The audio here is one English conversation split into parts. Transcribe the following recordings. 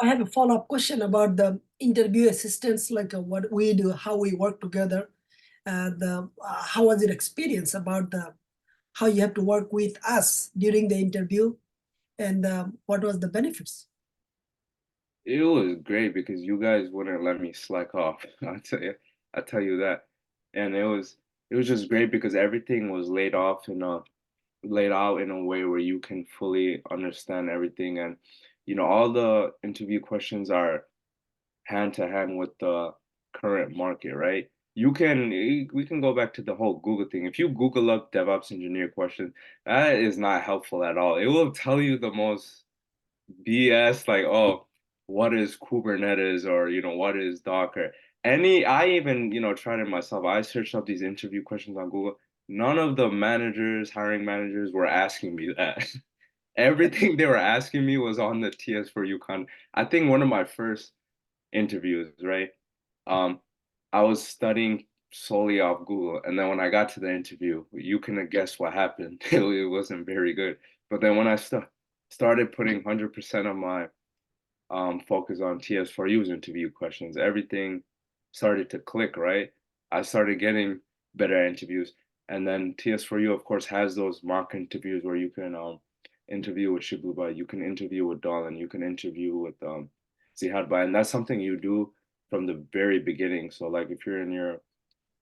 I have a follow-up question about the interview assistance, like what we do, how we work together. How was your experience about the how you have to work with us during the interview, and what was the benefits? It was great because you guys wouldn't let me slack off. I tell you that. And it was just great because everything was laid out in a way where you can fully understand everything. And all the interview questions are hand to hand with the current market, right? We can go back to the whole Google thing. If you Google up DevOps engineer questions, that is not helpful at all. It will tell you the most BS, like, oh, what is Kubernetes, or what is Docker? I even, tried it myself. I searched up these interview questions on Google. None of the hiring managers were asking me that. Everything they were asking me was on the TS4U con. I think one of my first interviews, right? Um, I was studying solely off Google, and then when I got to the interview, you can guess what happened. It wasn't very good. But then when I started putting 100% of my focus on TS4U's interview questions, everything started to click, right? I started getting better interviews. And then TS4U, of course, has those mock interviews where you can interview with Shibuba, you can interview with Dolan, you can interview with Zihadba. And that's something you do from the very beginning. So, like, if you're in your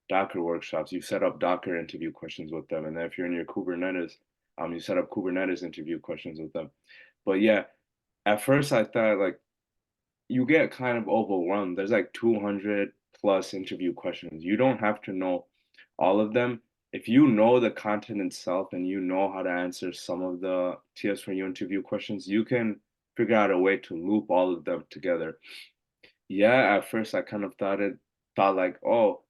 Docker workshops, you set up Docker interview questions with them. And then if you're in your Kubernetes, you set up Kubernetes interview questions with them. But yeah, at first I thought, like, you get kind of overwhelmed. There's like 200 plus interview questions. You don't have to know all of them. If you know the content itself and you know how to answer some of the TS4U interview questions, you can figure out a way to loop all of them together. Yeah, at first I kind of thought like, oh,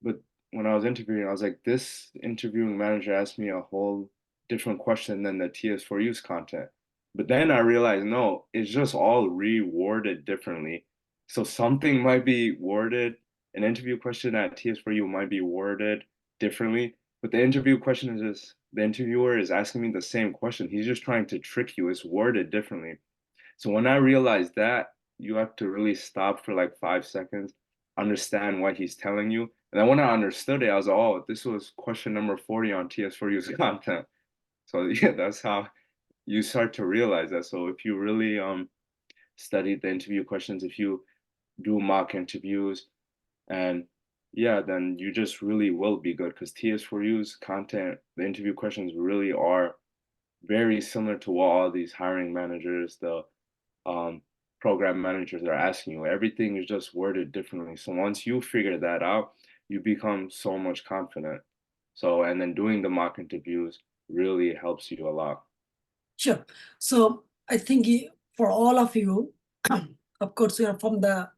but when I was interviewing, I was like, this interviewing manager asked me a whole different question than the TS4U's content. But then I realized, no, it's just all reworded differently. So something might be worded, an interview question at TS4U might be worded differently, but the interview question is just, the interviewer is asking me the same question. He's just trying to trick you. It's worded differently. So when I realized that, you have to really stop for like 5 seconds, understand what he's telling you. And then when I understood it, I was like, oh, this was question number 40 on TS4U's content. So yeah, that's how you start to realize that. So if you really study the interview questions, if you do mock interviews, and yeah, then you just really will be good, because TS4U's content, the interview questions really are very similar to what all these hiring managers, the um, program managers are asking you. Everything is just worded differently. So once you figure that out, you become so much confident. So, and then doing the mock interviews really helps you a lot. Sure. So I think for all of you, of course, we are from the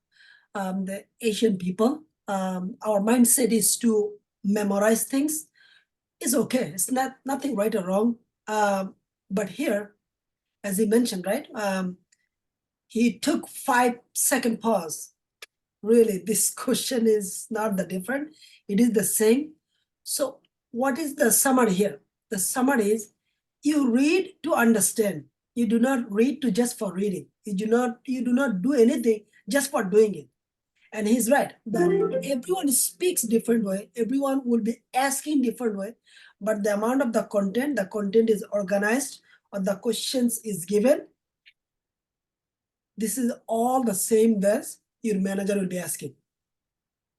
Asian people. Our mindset is to memorize things. It's okay. It's not nothing right or wrong. But here, as he mentioned, right? He took 5 second pause. Really, this question is not that different. It is the same. So what is the summary here? The summary is you read to understand. You do not read to just for reading. You do not do anything just for doing it. And he's right that everyone speaks different way. Everyone will be asking different way, but the amount of the content is organized, or the questions is given. This is all the same that your manager will be asking.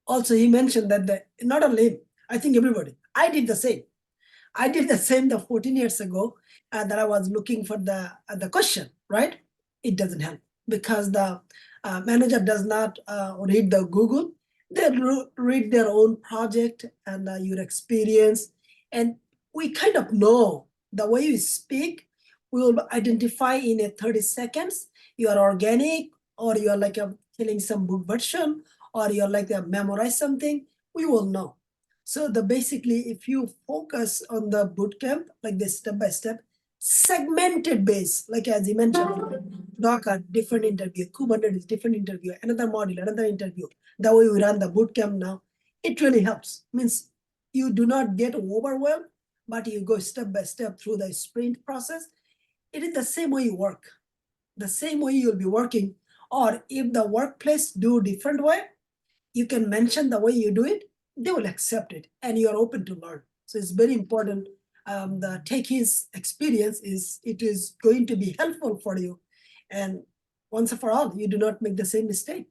Also, he mentioned that not only him, I think everybody. I did the same. I did the same the 14 years ago, that I was looking for the question, right? It doesn't help because the manager does not read the Google. They read their own project and your experience. And we kind of know the way you speak, we will identify in a 30 seconds, you are organic, or you're like killing some book version, or you're like memorize something, we will know. So basically, if you focus on the bootcamp, like the step by step, segmented base, like as you mentioned, Docker, different interview, Kubernetes, different interview, another module, another interview. The way we run the bootcamp now, it really helps. Means you do not get overwhelmed, but you go step by step through the sprint process. It is the same way you work. The same way you'll be working Or if the workplace do different way, you can mention the way you do it, they will accept it, and you're open to learn. So it's very important. The techies experience it is going to be helpful for you, and once and for all, you do not make the same mistake.